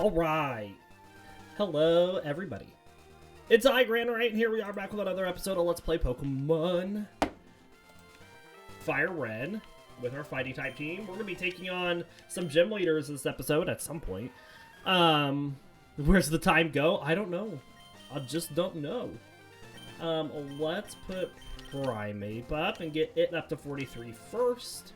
Alright. Hello, everybody. It's I, Granorite, and here we are back with another episode of Let's Play Pokemon Fire Red with our fighting type team. We're going to be taking on some gym leaders this episode at some point. Where's the time go? I don't know. I just don't know. Let's put Primeape up and get it up to 43 first.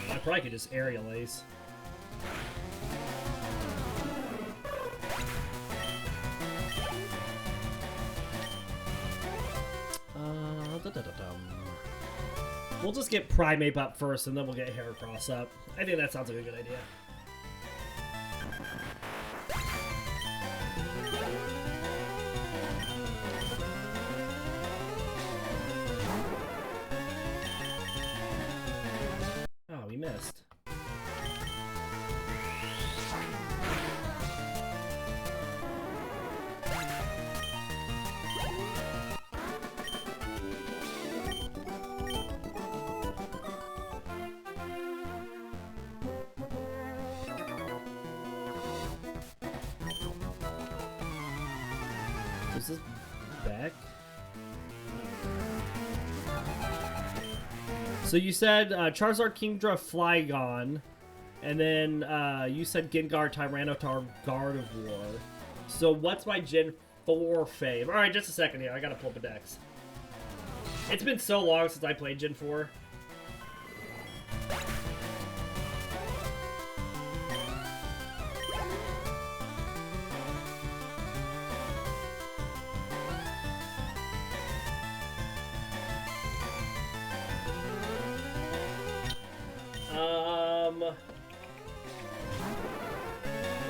I probably could just aerial ace. We'll just get Primeape up first, and then we'll get Heracross up. I think that sounds like a good idea. Oh, we missed. Is this back? So you said Charizard, Kingdra, Flygon, and then you said Gengar, Tyranitar, Gardevoir. So what's my Gen 4 fave? Alright, just a second here. I gotta pull up a dex. It's been so long since I played Gen 4.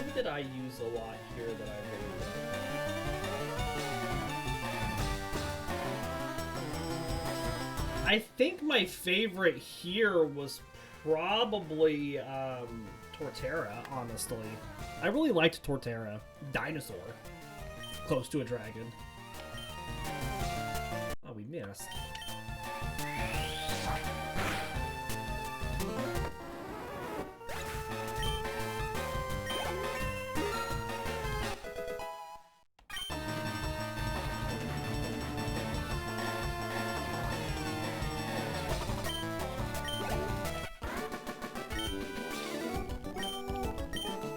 What did I use a lot here that I really like? I think my favorite here was probably Torterra, honestly. I really liked Torterra. Dinosaur. Close to a dragon. Oh, we missed.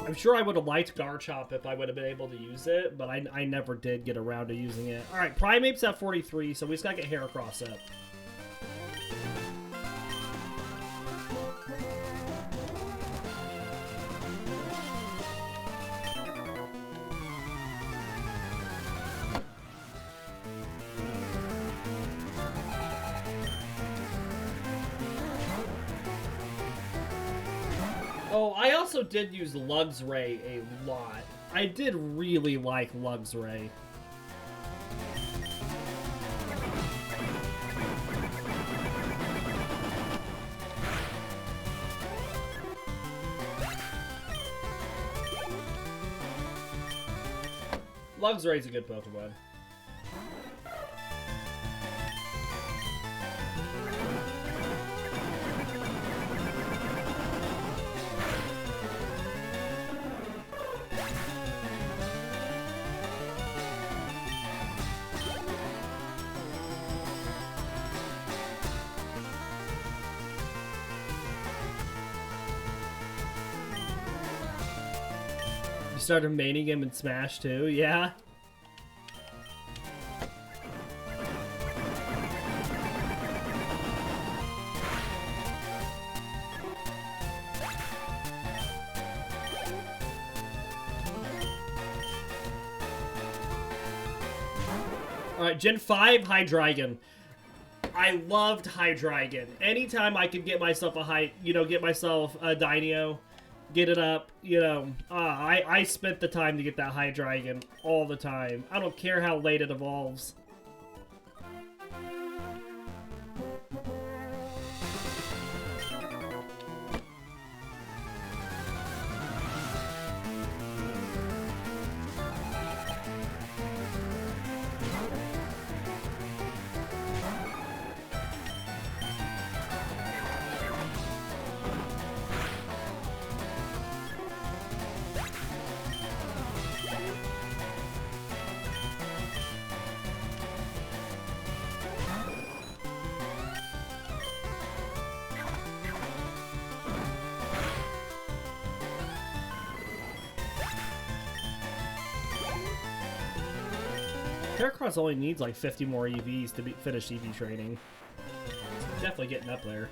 I'm sure I would have liked Garchomp if I would have been able to use it, but I never did get around to using it. Alright, Primeape's at 43, so we just gotta get Heracross up. Oh, I also did use Luxray a lot. I did really like Luxray. Luxray's a good Pokemon. You started maining him in Smash too, yeah? Alright, Gen 5, Hydreigon. I loved Hydreigon. Anytime I could get myself a get myself a Dino, get it up, I spent the time to get that Hydreigon all the time. I don't care how late it evolves. Heracross only needs like 50 more EVs to finish EV training. Definitely getting up there.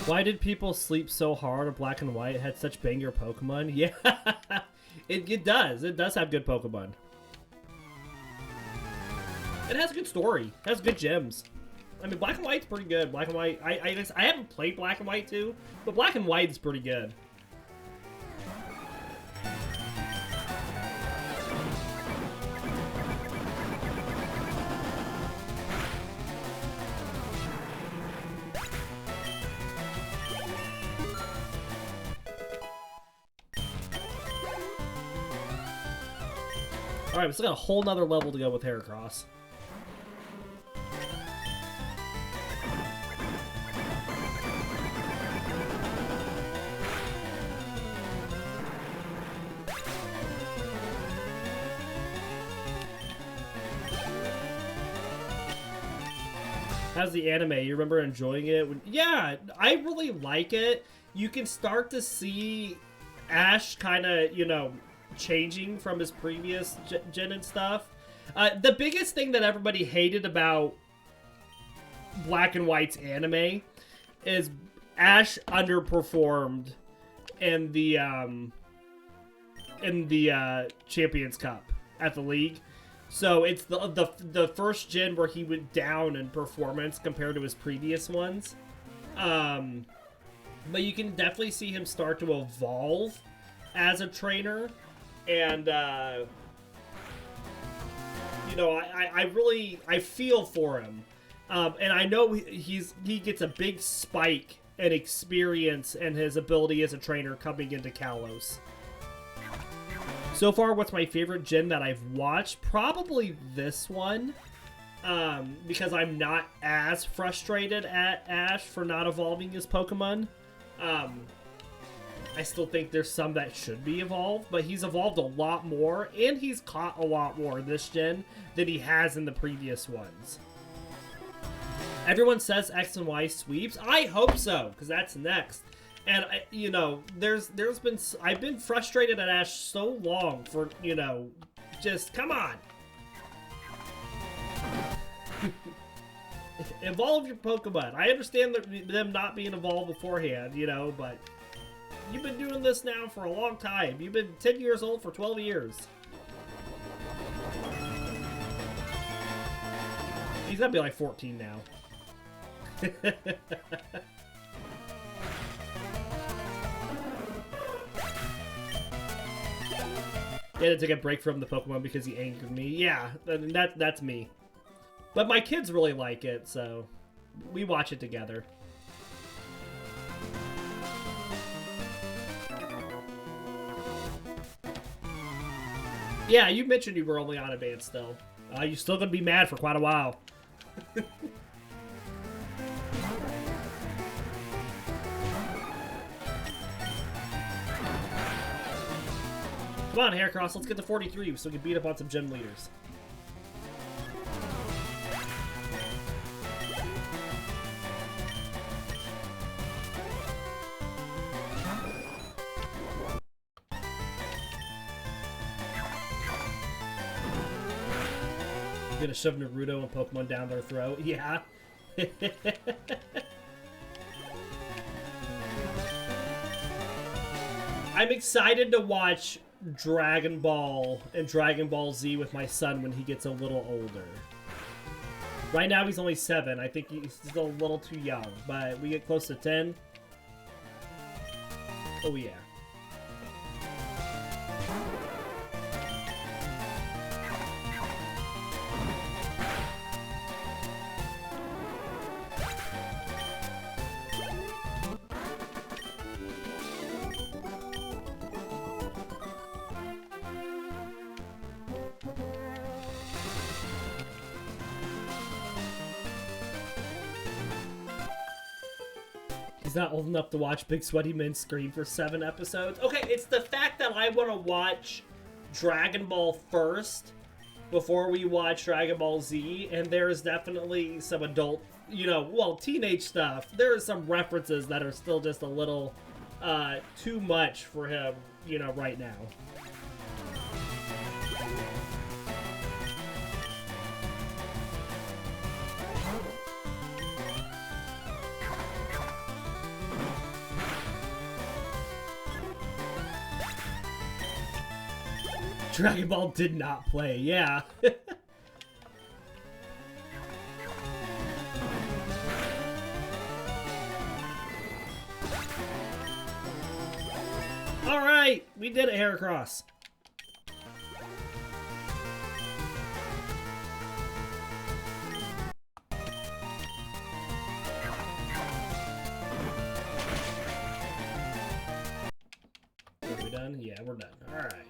Why did people sleep so hard on Black and White? It had such banger Pokemon. Yeah, it does. It does have good Pokemon. It has a good story. It has good gems. I mean, Black and White's pretty good. Black and White. I haven't played Black and White too, but Black and White is pretty good. Alright, we still got a whole nother level to go with Heracross. How's the anime? You remember enjoying it? Yeah, I really like it. You can start to see Ash kind of, you know, changing from his previous gen and stuff. The biggest thing that everybody hated about Black and White's anime is Ash underperformed in the Champions Cup at the league. So it's the first gen where he went down in performance compared to his previous ones. But you can definitely see him start to evolve as a trainer. And, you know, I feel for him. And I know he gets a big spike in experience and his ability as a trainer coming into Kalos. So far, what's my favorite gen that I've watched? Probably this one. Because I'm not as frustrated at Ash for not evolving his Pokemon. I still think there's some that should be evolved, but he's evolved a lot more, and he's caught a lot more this gen than he has in the previous ones. Everyone says X and Y sweeps. I hope so, because that's next. And, you know, I've been frustrated at Ash so long for, you know, just, come on. Evolve your Pokemon. I understand them not being evolved beforehand, you know, but you've been doing this now for a long time. You've been 10 years old for 12 years. He's gotta be like 14 now. He had to take a break from the Pokemon because he angered me. Yeah, that's me. But my kids really like it, so we watch it together. Yeah, you mentioned you were only on Advance still. You're still gonna be mad for quite a while. Come on, Heracross, let's get to 43 so we can beat up on some gym leaders. Gonna shove Naruto and Pokemon down their throat. Yeah. I'm excited to watch Dragon Ball and Dragon Ball Z with my son when he gets a little older. Right now he's only 7. I think he's still a little too young, but we get close to 10. Oh yeah. He's not old enough to watch Big Sweaty Men scream for 7 episodes. Okay, it's the fact that I want to watch Dragon Ball first before we watched Dragon Ball Z, and there's definitely some adult, you know, well, teenage stuff. There are some references that are still just a little too much for him, you know, right now. Dragon Ball did not play, yeah. Alright, we did it, Heracross. Are we done? Yeah, we're done. Alright.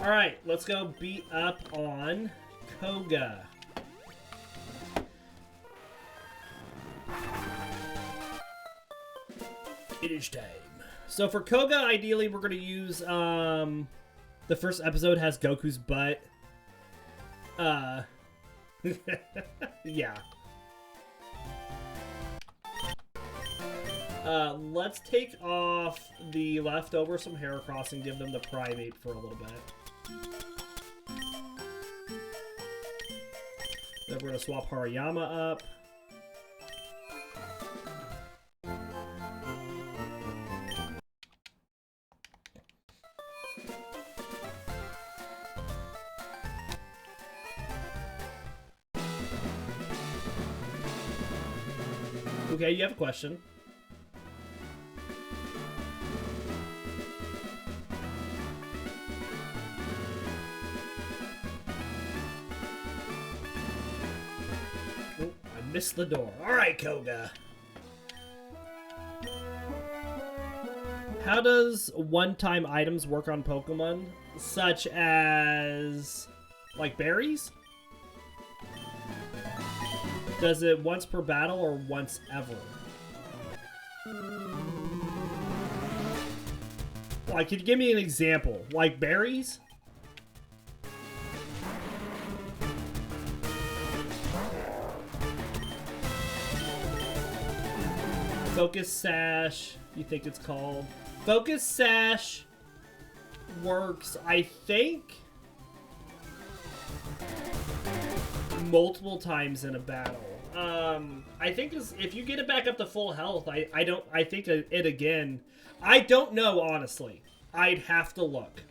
Alright, let's go beat up on Koga. It is time. So for Koga, ideally we're going to use, the first episode has Goku's butt. Yeah. Let's take off the leftovers from Heracross and give them the Primeape for a little bit. Then we're going to swap Hariyama up. Okay, you have a question. Missed the door. Alright, Koga. How does one-time items work on Pokemon? Such as... like berries? Does it once per battle or once ever? Like, could you give me an example? Like berries? Focus Sash, you think it's called? Focus Sash works, I think, multiple times in a battle. I think if you get it back up to full health, I think it again. I don't know, honestly. I'd have to look.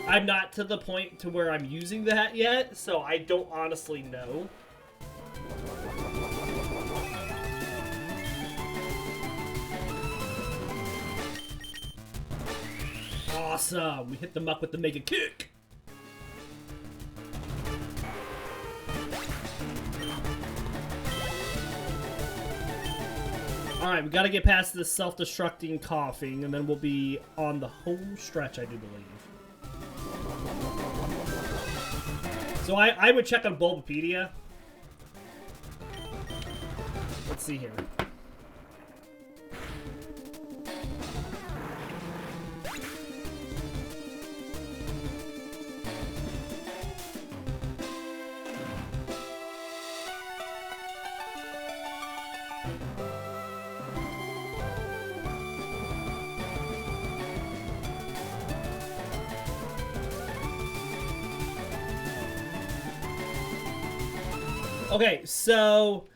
I'm not to the point to where I'm using that yet, so I don't honestly know. Awesome! We hit them up with the Mega Kick! Alright, we gotta get past this self-destructing coughing, and then we'll be on the home stretch, I do believe. So I would check on Bulbapedia. Let's see here. Okay, so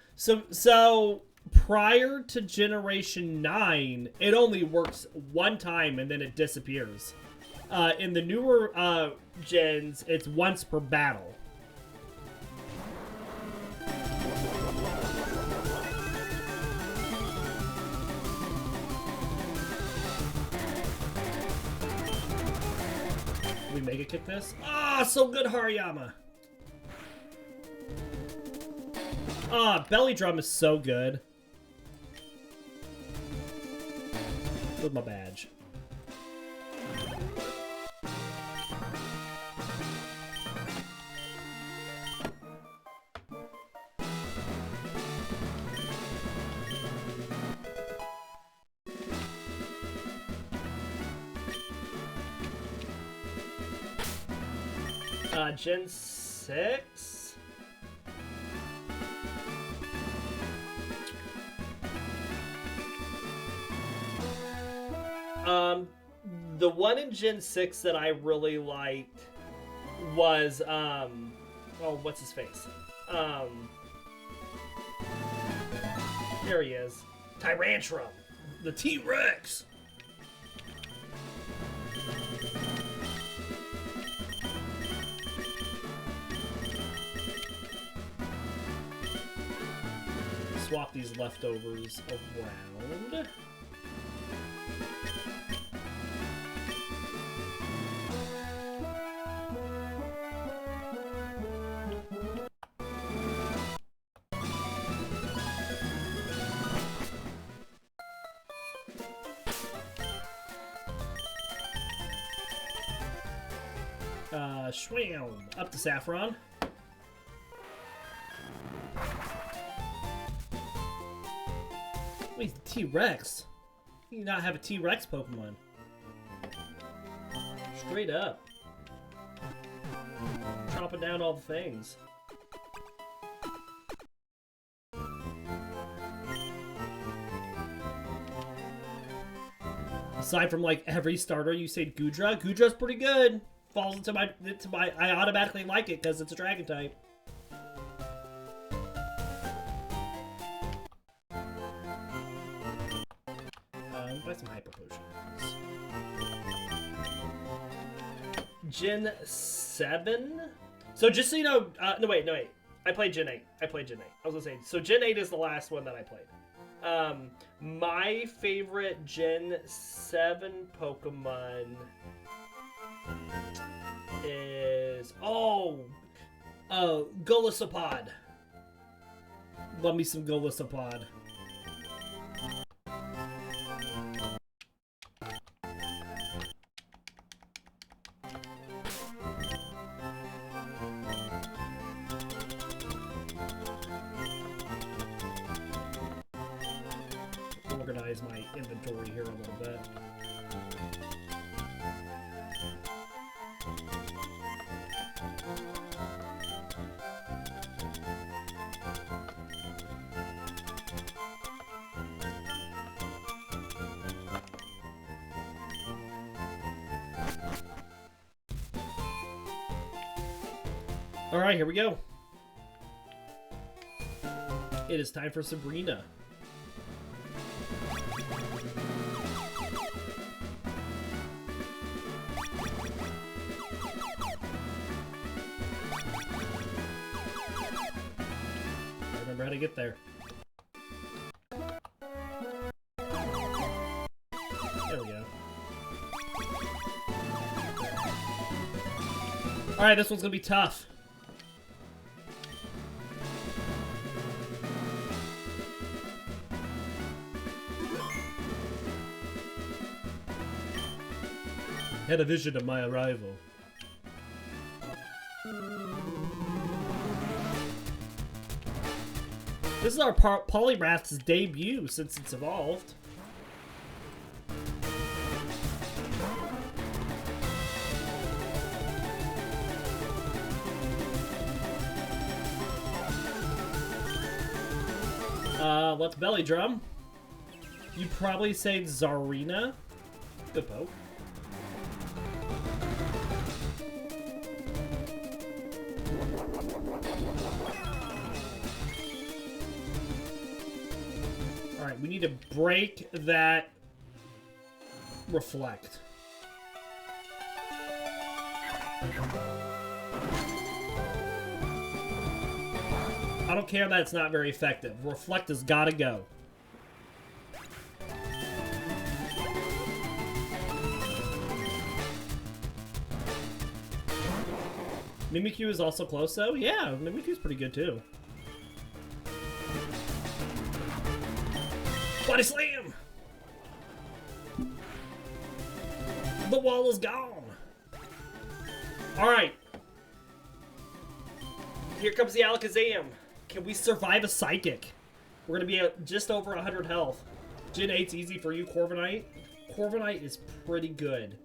prior to Generation 9, it only works one time and then it disappears. In the newer gens, it's once per battle. Can we Mega Kick this? Ah, so good, Hariyama! Ah, Belly Drum is so good. With my badge. Gen 6? The one in Gen 6 that I really liked was, oh, what's his face? There he is. Tyrantrum. The T-Rex. Swap these leftovers around. Schwam. Up to Saffron. Wait, the T-Rex. You do not have a T-Rex Pokemon. Straight up. Chopping down all the things. Aside from like every starter, you say Goodra. Goodra's pretty good. Falls into my. I automatically like it because it's a dragon type. Buy some hyper potions. Gen 7. So just so you know, no wait. I played Gen 8. I was gonna say. So Gen 8 is the last one that I played. My favorite Gen 7 Pokemon is Golisopod. Love me some Golisopod. Organize my inventory here a little bit. Alright, here we go. It is time for Sabrina. I remember how to get there. There we go. Alright, this one's gonna be tough. Had a vision of my arrival. This is our Poliwrath's debut since it's evolved. Let's belly drum. You probably say Zarina. Good poke. Alright, we need to break that reflect. I don't care that it's not very effective. Reflect has gotta go. Mimikyu is also close though? Yeah, Mimikyu's pretty good too. Body slam! The wall is gone! Alright. Here comes the Alakazam. Can we survive a Psychic? We're gonna be at just over 100 health. Gen 8's easy for you, Corviknight. Corviknight is pretty good.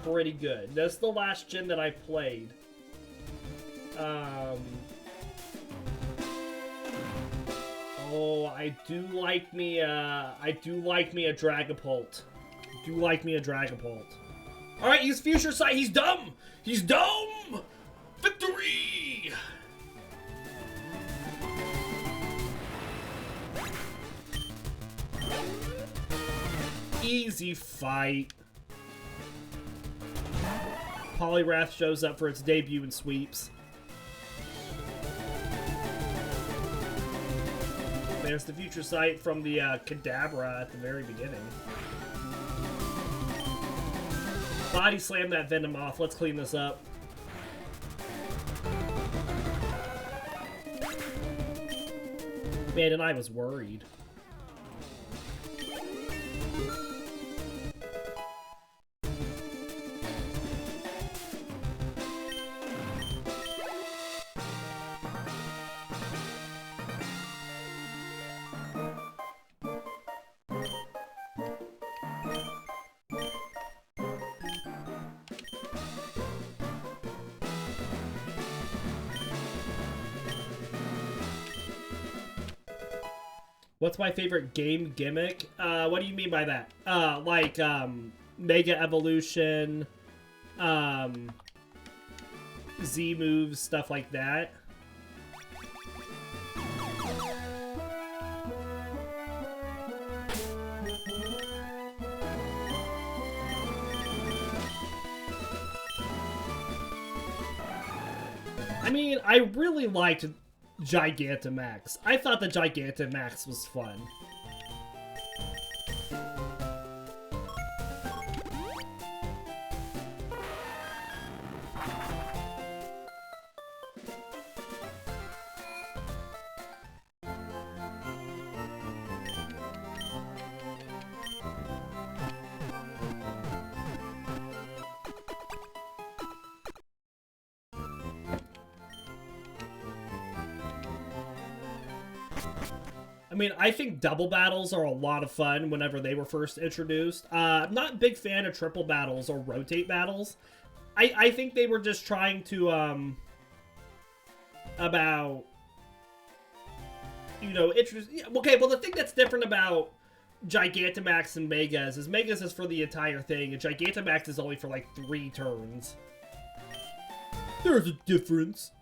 Pretty good. That's the last gen that I played. Oh, I do like me a Dragapult. Do like me a Dragapult. Alright, he's Future Sight. He's dumb! He's dumb! Victory! Easy fight. Poliwrath shows up for its debut and sweeps. There's the Future Sight from the Kadabra at the very beginning. Body slam that Venom off. Let's clean this up. Man, and I was worried. What's my favorite game gimmick? What do you mean by that? Like, Mega Evolution, Z moves, stuff like that. I mean, I really liked Gigantamax. I thought the Gigantamax was fun. I mean, I think double battles are a lot of fun whenever they were first introduced. I'm not a big fan of triple battles or rotate battles. I think they were just trying to, okay, well, the thing that's different about Gigantamax and Megas is Megas is for the entire thing, and Gigantamax is only for, like, 3 turns. There's a difference.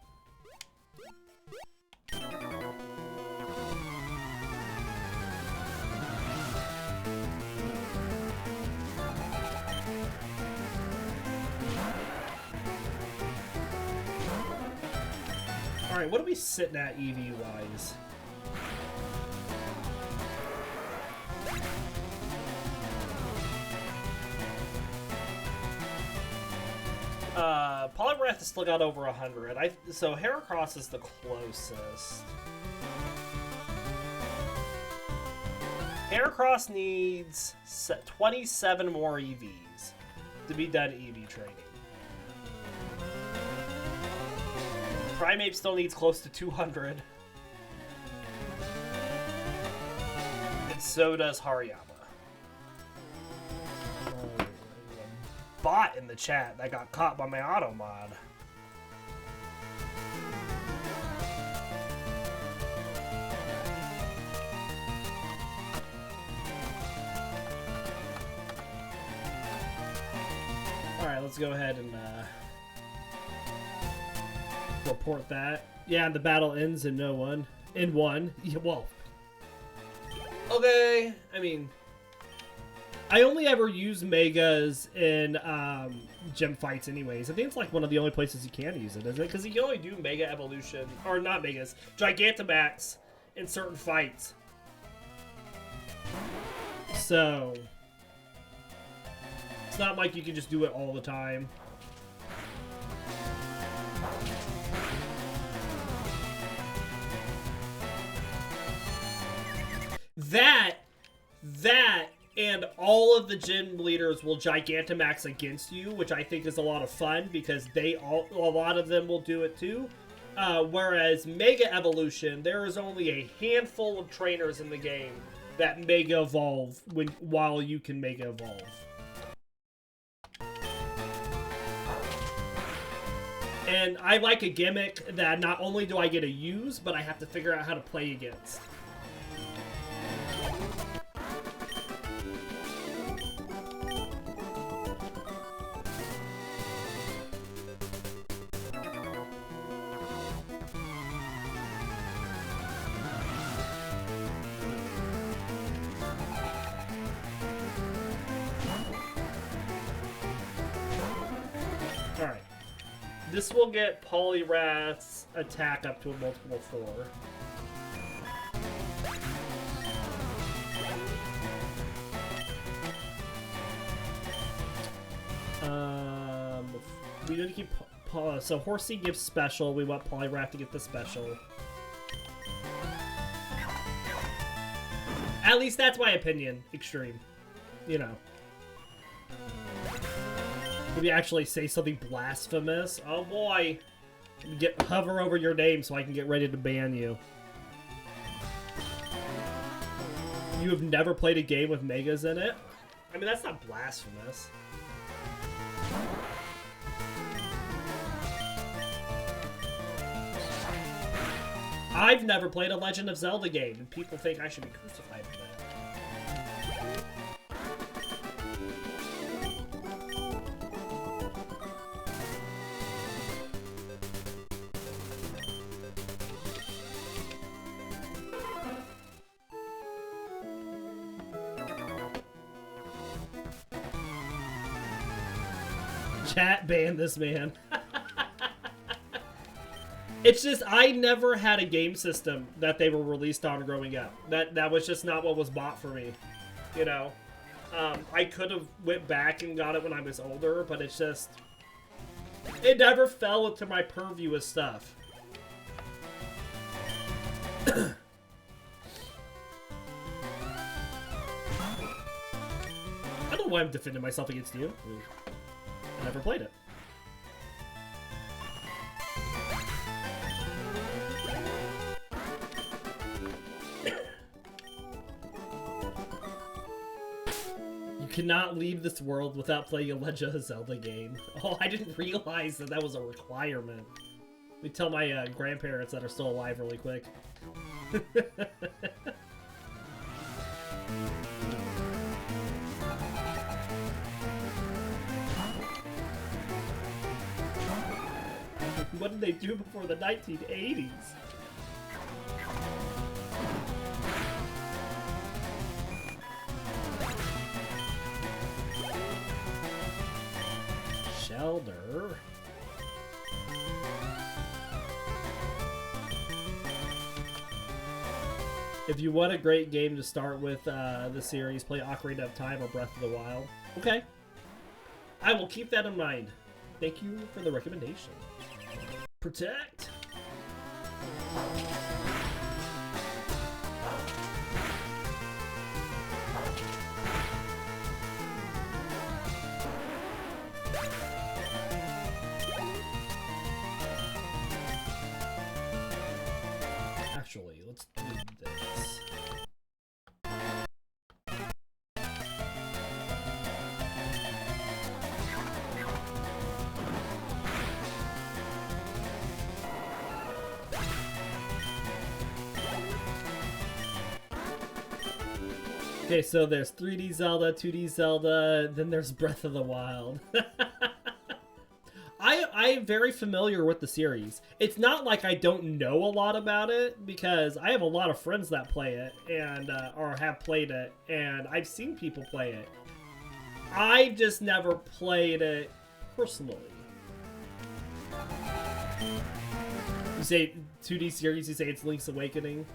Alright, what are we sitting at EV-wise? Poliwrath has still got over 100. So Heracross is the closest. Heracross needs 27 more EVs to be done EV training. Primeape still needs close to 200. And so does Hariyama. Bot in the chat that got caught by my auto mod. Alright, let's go ahead and report that. Yeah, the battle ends in one. Yeah, well. Okay, I mean, I only ever use Megas in gym fights anyways. I think it's like one of the only places you can use it, isn't it? Because you can only do Mega Evolution, or not Megas, Gigantamax in certain fights. So, it's not like you can just do it all the time. That, and all of the gym leaders will Gigantamax against you, which I think is a lot of fun because a lot of them will do it too. Whereas Mega Evolution, there is only a handful of trainers in the game that Mega Evolve while you can Mega Evolve. And I like a gimmick that not only do I get to use, but I have to figure out how to play against. Alright. This will get Poliwrath's attack up to a multiple 4. We need to keep... So Horsey gives special. We want Poliwrath to get the special. At least that's my opinion. Extreme. You know. Maybe actually say something blasphemous. Oh boy. Hover over your name so I can get ready to ban you. You have never played a game with megas in it? I mean, that's not blasphemous. I've never played a Legend of Zelda game, and people think I should be crucified for that. Chat ban this man. It's just, I never had a game system that they were released on growing up. That was just not what was bought for me, you know? I could have went back and got it when I was older, but it's just... It never fell into my purview of stuff. I don't know why I'm defending myself against you. I never played it. Cannot leave this world without playing a Legend of Zelda game. Oh, I didn't realize that that was a requirement. Let me tell my grandparents that are still alive really quick. What did they do before the 1980s? Elder. If you want a great game to start with the series, play Ocarina of Time or Breath of the Wild. Okay. I will keep that in mind. Thank you for the recommendation. Protect. Actually, let's do this. Okay, so there's 3D Zelda, 2D Zelda, then there's Breath of the Wild. I'm very familiar with the series. It's not like I don't know a lot about it, because I have a lot of friends that play it, and or have played it, and I've seen people play it. I just never played it personally. You say 2D series, you say it's Link's Awakening.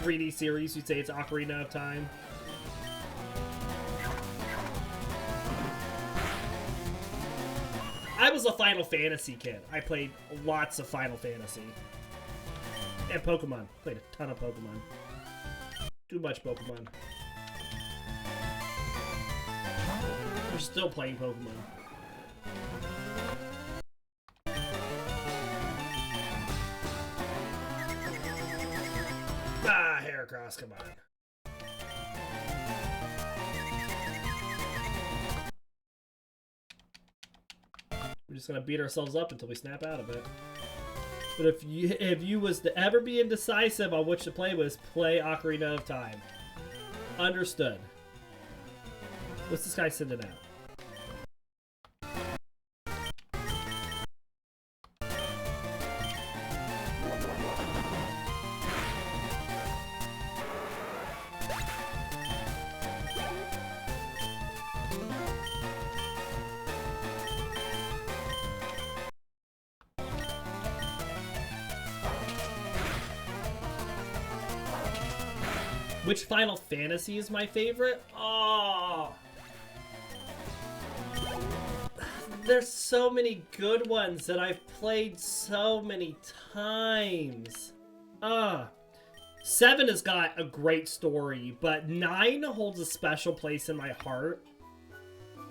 3D series, you say it's Ocarina of Time. I was a Final Fantasy kid. I played lots of Final Fantasy. And Pokemon. Played a ton of Pokemon. Too much Pokemon. We're still playing Pokemon. Ah, Heracross, come on. We're just gonna beat ourselves up until we snap out of it. But if you was to ever be indecisive on which to play with, play Ocarina of Time. Understood. What's this guy sending out? Which Final Fantasy is my favorite? Oh, there's so many good ones that I've played so many times. 7 has got a great story, but 9 holds a special place in my heart.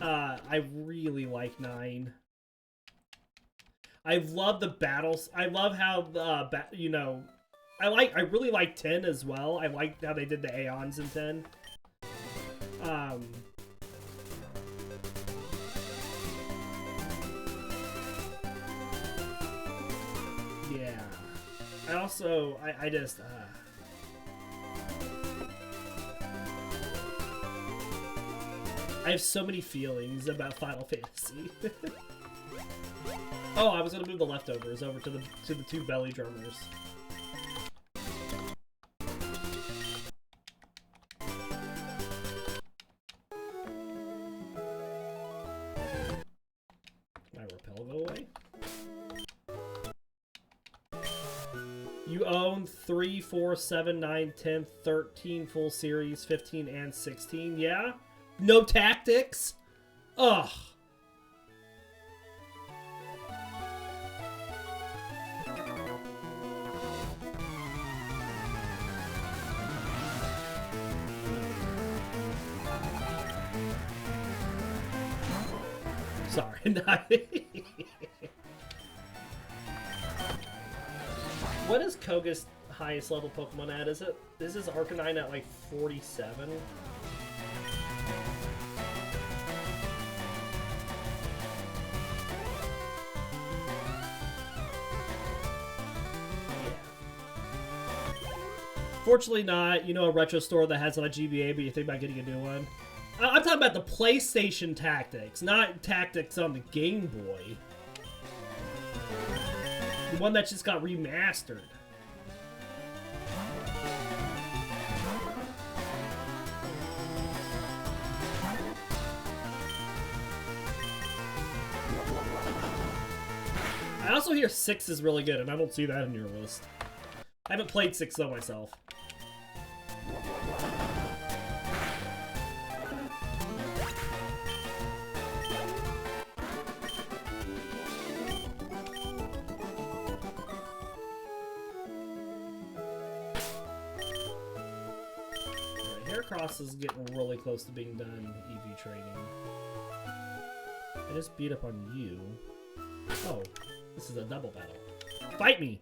I really like 9. I love the battles. I love how you know. I really like 10 as well. I liked how they did the Aeons in 10. Yeah. I also, I just, I have so many feelings about Final Fantasy. Oh, I was gonna move the leftovers over to the 2 belly drummers. You own 3, 4, 7, 9, 10, 13 full series, 15 and 16. Yeah? No tactics? Ugh. Sorry. What is Koga's highest level Pokemon at? Is his Arcanine at like 47? Yeah. Fortunately not, you know, a retro store that has it on GBA, but you think about getting a new one. I'm talking about the PlayStation tactics, not tactics on the Game Boy. The one that just got remastered. I also hear 6 is really good, and I don't see that in your list. I haven't played 6 though myself. Heracross is getting really close to being done EV training. I just beat up on you. Oh, this is a double battle. Fight me!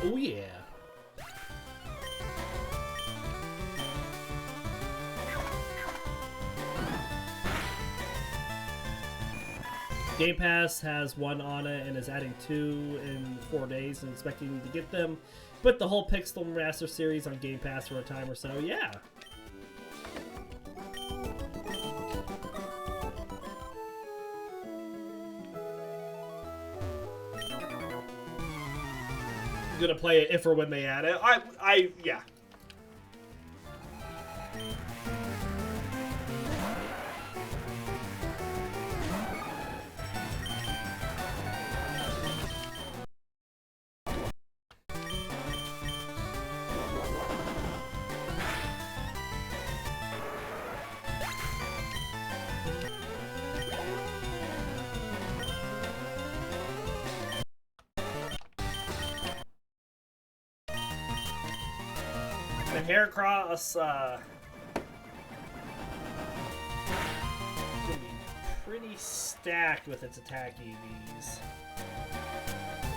Oh yeah. Game Pass has 1 on it and is adding 2 in 4 days and expecting to get them. Put the whole Pixel Master series on Game Pass for a time or so. Yeah. Gonna play it if or when they add it. Yeah. The Heracross, gonna be pretty stacked with its attack EVs.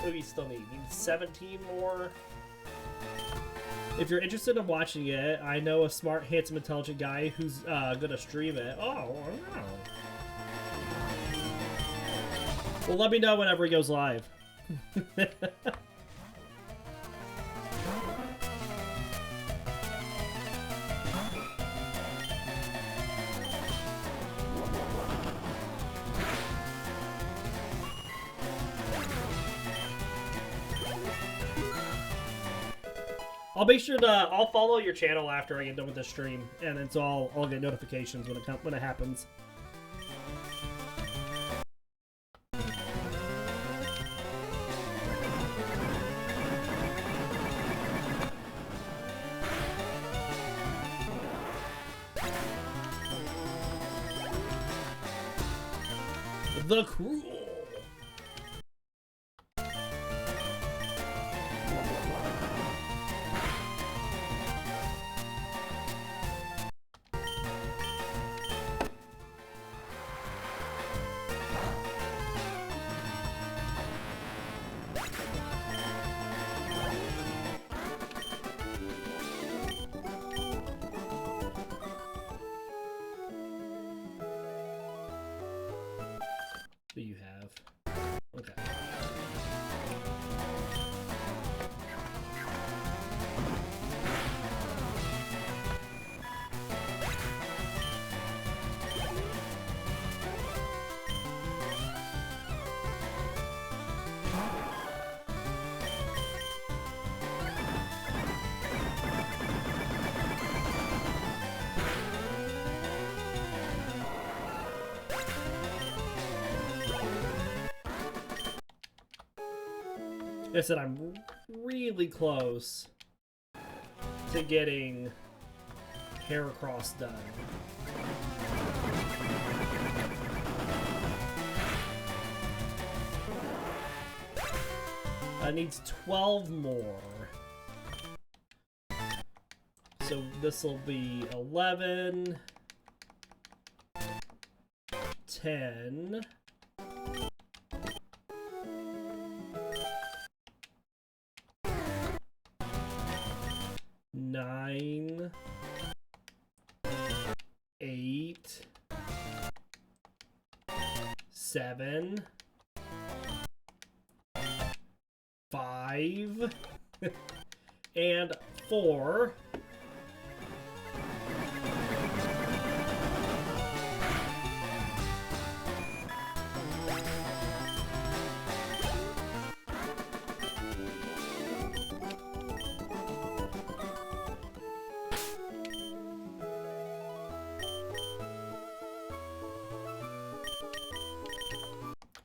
What do we still need? Need 17 more? If you're interested in watching it, I know a smart, handsome, intelligent guy who's gonna stream it. Oh, wow. Well, let me know whenever he goes live. I'll make sure to I'll follow your channel after I get done with the stream, and then so I'll get notifications when it happens. The Cruel. Do you have? Okay. I said I'm really close to getting Heracross done. I need 12 more. So this will be 11, 10, 9, 8, 7, 5, and 4.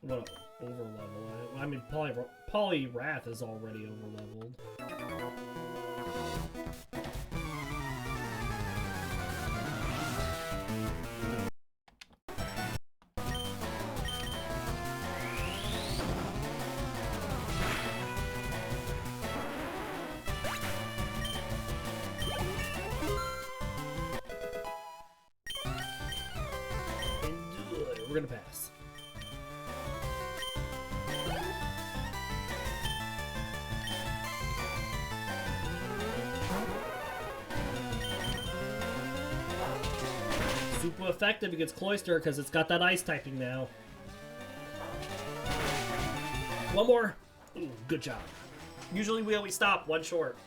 I'm gonna overlevel it. I mean, Poliwrath is already overleveled. We're gonna pass. Super effective against Cloyster because it's got that ice typing now. One more. Ooh, good job. Usually we always stop one short.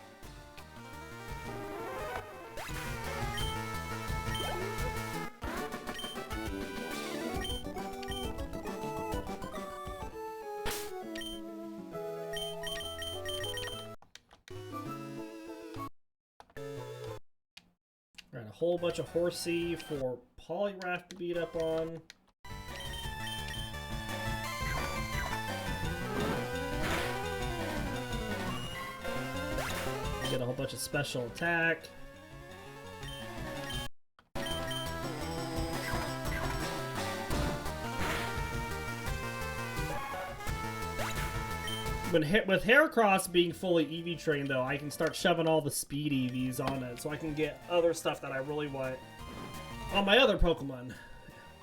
Alright, a whole bunch of Horsey for Poliwrath to beat up on. Get a whole bunch of special attack. With Heracross being fully EV trained, though, I can start shoving all the speed EVs on it, so I can get other stuff that I really want on my other Pokemon.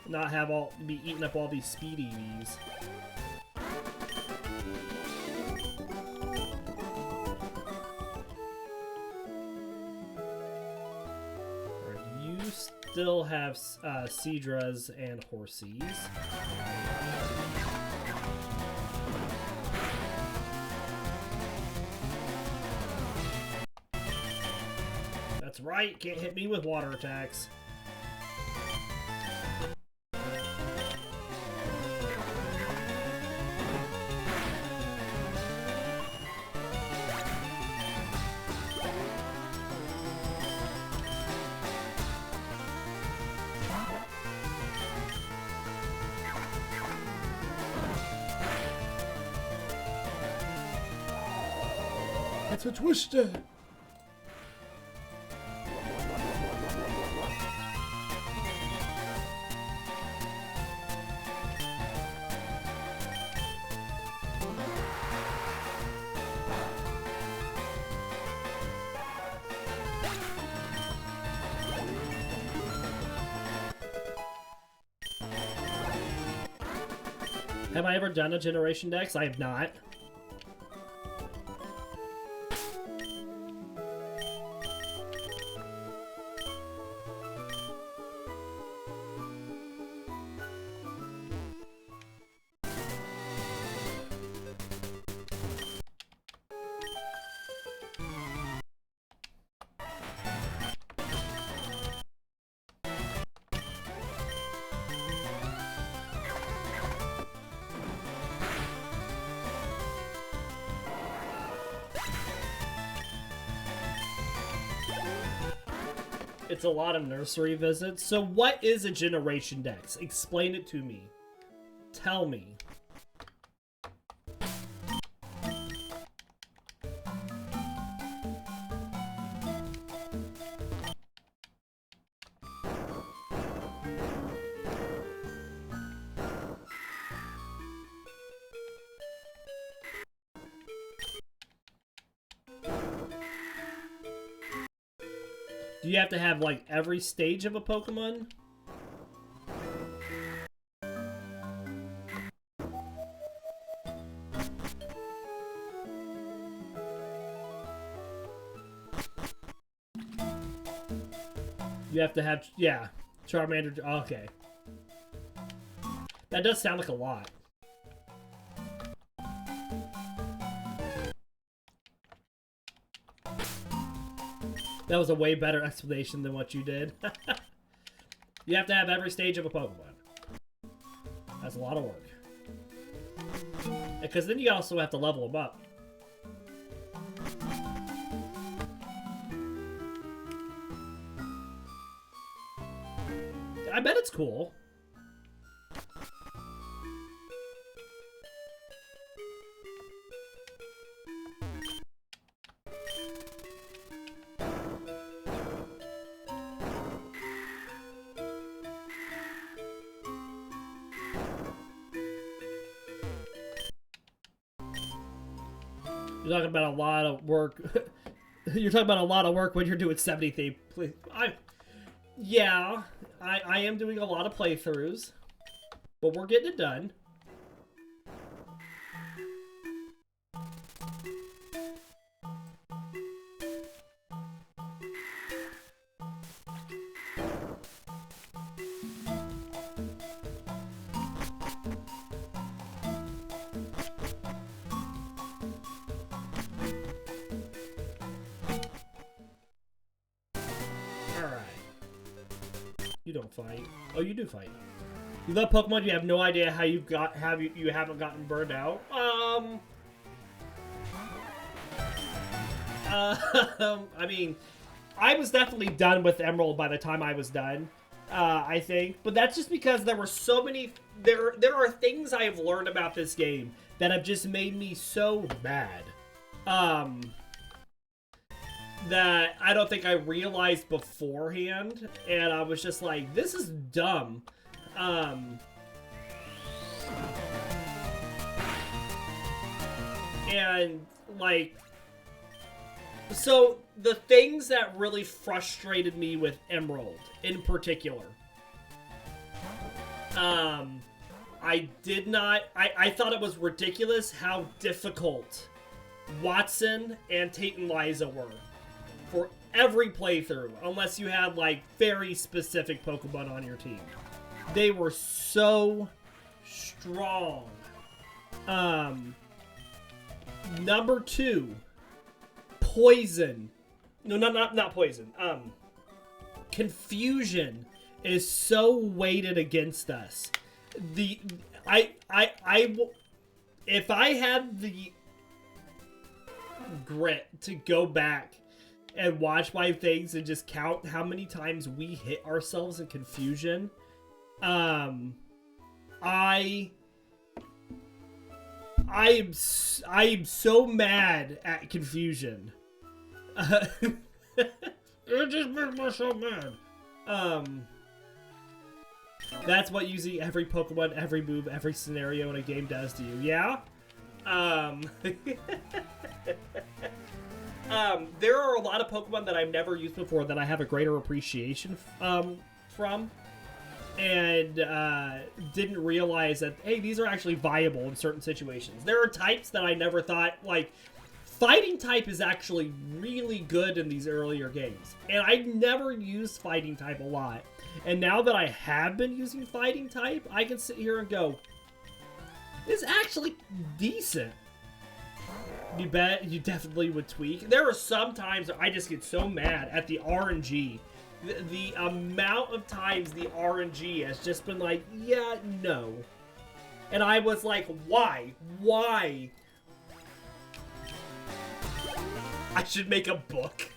Not have be eating up all these speed EVs. You still have Seadras and Horsies. That's right, can't hit me with water attacks. It's a twister. Have I ever done a Generation Dex? I have not. It's a lot of nursery visits. So what is a Generation Dex? Explain it to me. Tell me. Do you have to have, like, every stage of a Pokemon? You have to have, yeah, Charmander, okay. That does sound like a lot. That was a way better explanation than what you did. You have to have every stage of a Pokemon. That's a lot of work. Because then you also have to level them up. I bet it's cool. You're talking about a lot of work. You're talking about a lot of work when you're doing 70 theme. Yeah, I am doing a lot of playthroughs, but we're getting it done. You don't fight. Oh, you do fight. You love Pokemon. You have no idea how you haven't gotten burned out. I mean, I was definitely done with Emerald by the time I was done. I think, but that's just because there were so many. There are things I have learned about this game that have just made me so mad. That I don't think I realized beforehand, and I was just like, this is dumb. I, 'cause, And, like, so the things that really frustrated me with Emerald in particular, I thought it was ridiculous how difficult Watson and Tate and Liza were for every playthrough, unless you had, like, very specific Pokemon on your team. They were so strong. Number 2, Poison. No, not Poison. Confusion is so weighted against us. If I had the grit to go back and watch my things and just count how many times we hit ourselves in Confusion, I am so mad at Confusion. It just makes me so mad. That's what using every Pokemon, every move, every scenario in a game does to you. Yeah? There are a lot of Pokemon that I've never used before that I have a greater appreciation from. And didn't realize that, hey, these are actually viable in certain situations. There are types that I never thought, like, Fighting type is actually really good in these earlier games. And I never used Fighting type a lot. And now that I have been using Fighting type, I can sit here and go, it's actually decent. You bet you definitely would tweak. There are some times I just get so mad at the RNG. The amount of times the RNG has just been like, yeah, no. And I was like, why? Why? I should make a book.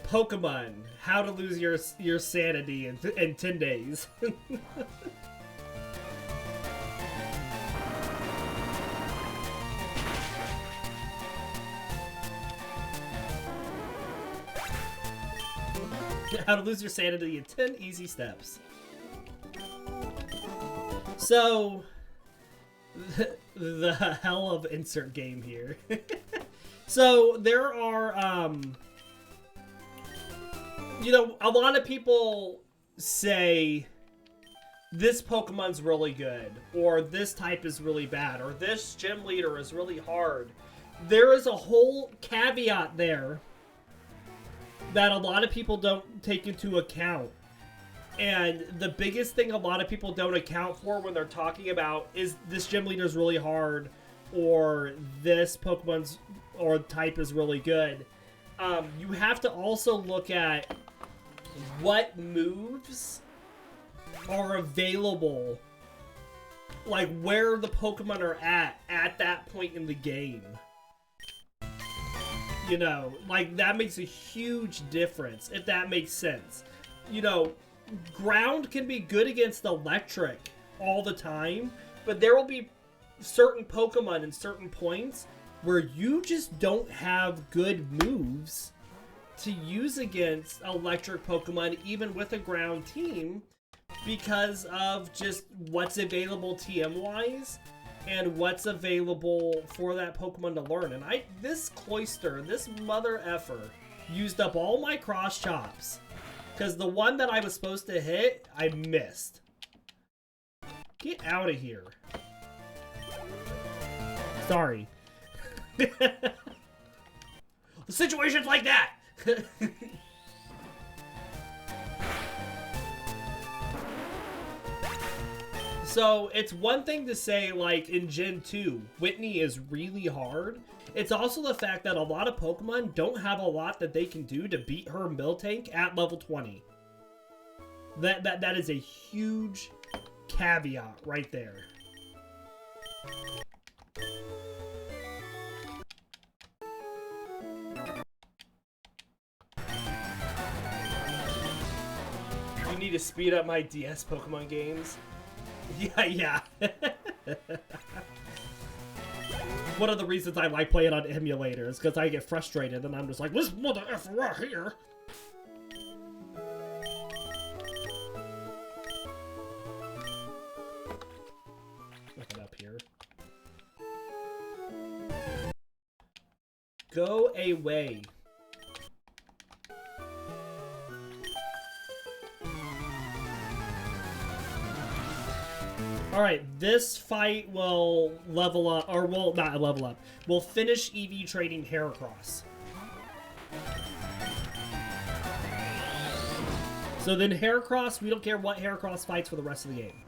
Pokemon, how to lose your sanity in 10 days. How to lose your sanity in 10 easy steps. So, the hell of insert game here. So, there are, you know, a lot of people say this Pokemon's really good, or this type is really bad, or this gym leader is really hard. There is a whole caveat there that a lot of people don't take into account. And the biggest thing a lot of people don't account for when they're talking about is this gym leader is really hard, or this Pokemon's or type is really good. You have to also look at what moves are available, like where the Pokemon are at that point in the game. You know, like, that makes a huge difference, if that makes sense. You know, ground can be good against electric all the time, but there will be certain Pokemon in certain points where you just don't have good moves to use against electric Pokemon, even with a ground team, because of just what's available TM-wise. And what's available for that Pokemon to learn. And this Cloyster, this mother effer, used up all my cross chops. Because the one that I was supposed to hit, I missed. Get out of here. Sorry. The situation's like that! So, it's one thing to say, like, in Gen 2, Whitney is really hard. It's also the fact that a lot of Pokemon don't have a lot that they can do to beat her Miltank at level 20. That is a huge caveat right there. You need to speed up my DS Pokemon games. Yeah. One of the reasons I like playing on emulators, because I get frustrated and I'm just like, this mother effer right here. Go away. Alright, this fight will level up, or will not level up. We'll finish EV trading Heracross. So then Heracross, we don't care what Heracross fights for the rest of the game.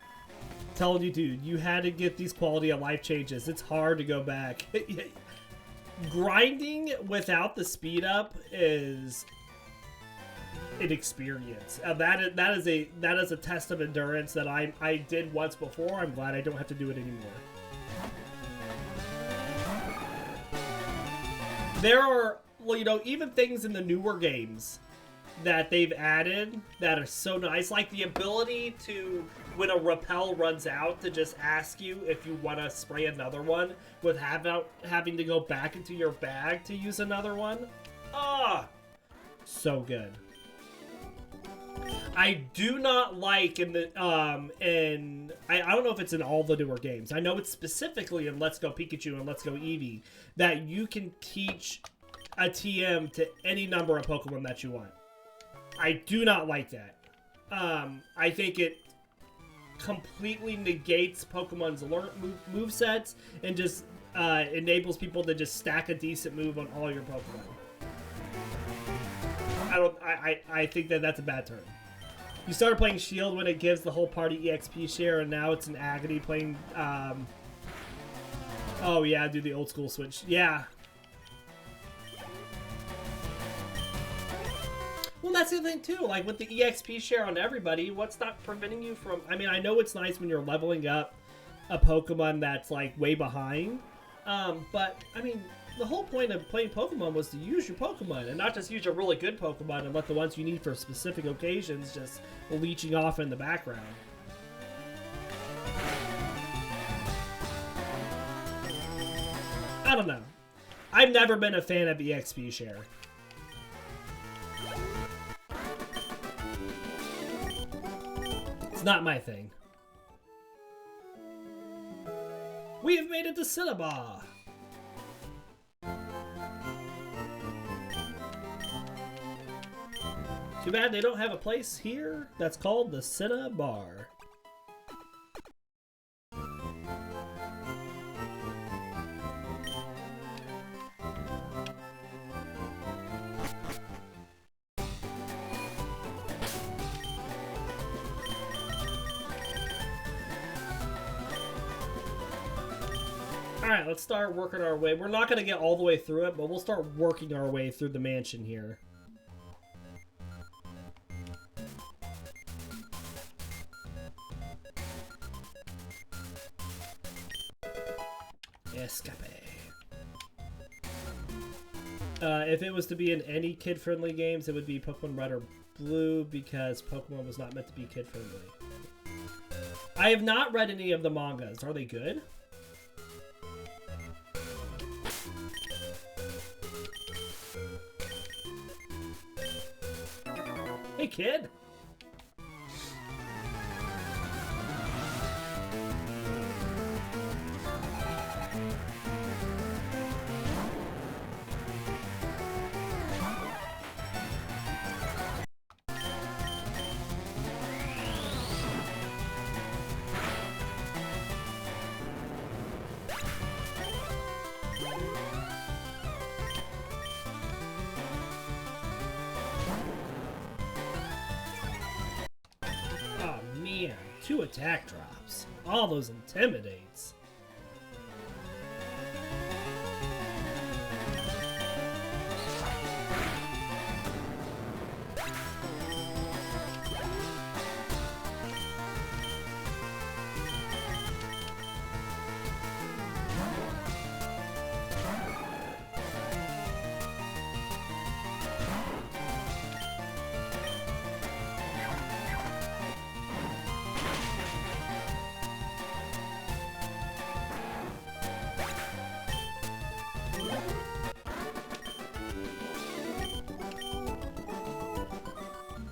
Telling you, dude, you had to get these quality of life changes. It's hard to go back. Grinding without the speed up is an experience. That is a test of endurance that I did once before. I'm glad I don't have to do it anymore. There are, well, you know, even things in the newer games that they've added that are so nice, like the ability to, when a repel runs out, to just ask you if you want to spray another one without having to go back into your bag to use another one. Ah, so good. I do not like in the I don't know if it's in all the newer games. I know it's specifically in Let's Go Pikachu and Let's Go Eevee that you can teach a TM to any number of Pokemon that you want. I do not like that. I think it completely negates Pokemon's movesets and just enables people to just stack a decent move on all your Pokemon. I think that that's a bad turn. You started playing Shield when it gives the whole party EXP share, and now it's an agony playing. Oh yeah, do the old school switch. Yeah. Well, that's the thing too. Like with the EXP share on everybody, what's not preventing you from? I mean, I know it's nice when you're leveling up a Pokemon that's like way behind, but I mean, the whole point of playing Pokemon was to use your Pokemon and not just use your really good Pokemon and let the ones you need for specific occasions just leeching off in the background. I don't know. I've never been a fan of EXP share. It's not my thing. We've made it to Cinnabar. Too bad they don't have a place here that's called the Cinnabar. Alright, let's start working our way. We're not going to get all the way through it, but we'll start working our way through the mansion here. Escape. If it was to be in any kid-friendly games, it would be Pokemon Red or Blue, because Pokemon was not meant to be kid-friendly. I have not read any of the mangas. Are they good? Hey, kid! Two attack drops. All those intimidates.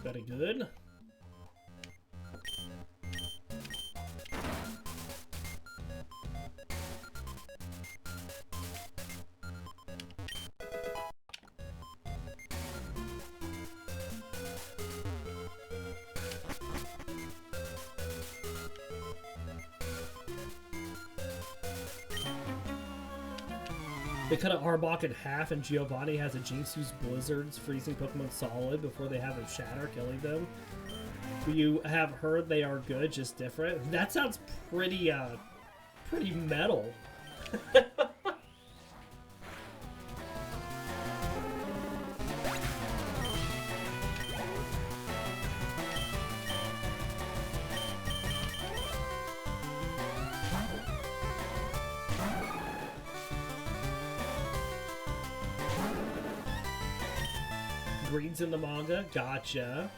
Very good. They cut an Arbok in half, and Giovanni has a Jinx use Blizzards, freezing Pokemon solid before they have a Shatter, killing them. You have heard they are good, just different. That sounds pretty, pretty metal. Green's in the manga, gotcha.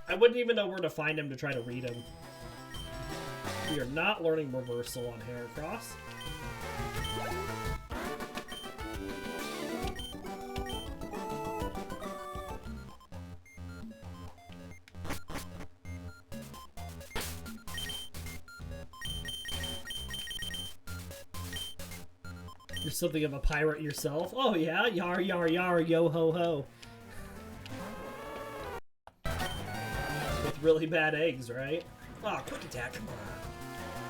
I wouldn't even know where to find him to try to read him. We are not learning reversal on Heracross. You're something of a pirate yourself. Oh yeah, yar yar yar, yo ho ho. With really bad eggs, right? Oh, quick attack, come on.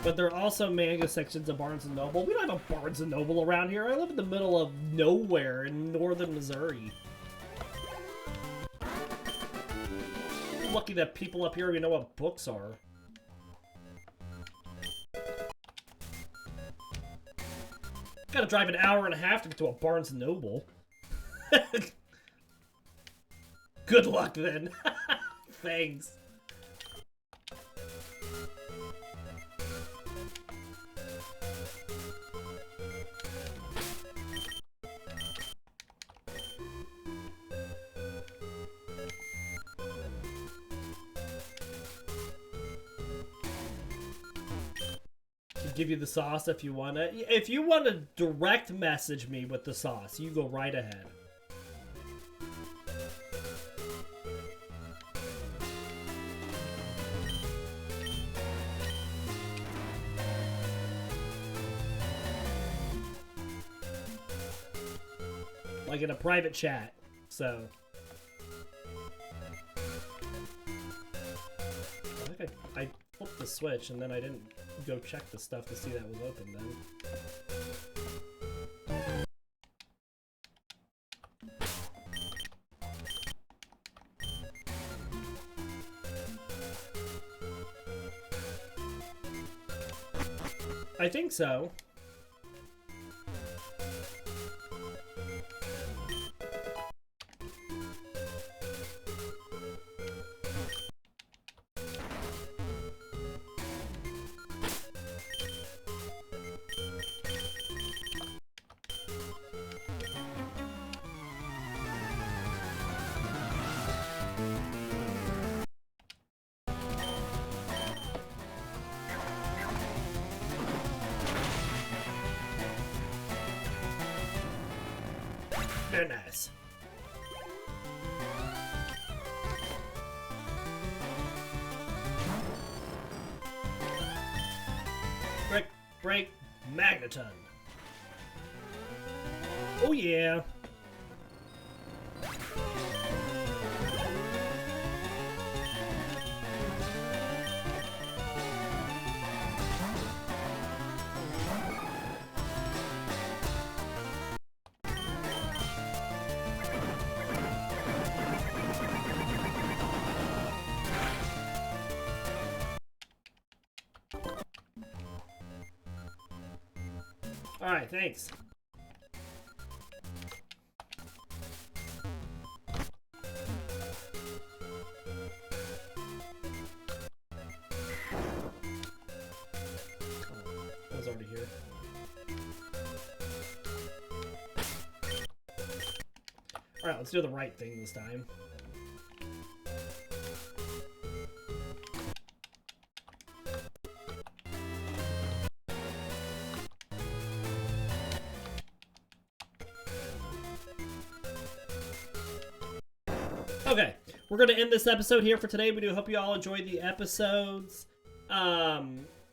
But there are also manga sections of Barnes & Noble. We don't have a Barnes & Noble around here. I live in the middle of nowhere in northern Missouri. I'm lucky that people up here even know what books are. Gotta drive an hour and a half to get to a Barnes & Noble. Good luck then. Thanks. Give you the sauce if you want to. If you want to direct message me with the sauce, you go right ahead. Like in a private chat, so. I think I flipped the switch and then I didn't go check the stuff to see that was open then. I think so. Very nice. Break, Magneton. Oh yeah. Alright, thanks. I was already here. Alright, let's do the right thing this time. Okay, we're going to end this episode here for today. We do hope you all enjoyed the episodes.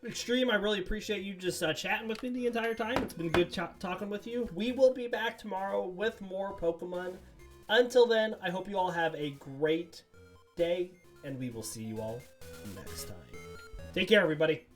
Extreme, I really appreciate you just chatting with me the entire time. It's been good talking with you. We will be back tomorrow with more Pokemon. Until then, I hope you all have a great day, and we will see you all next time. Take care, everybody.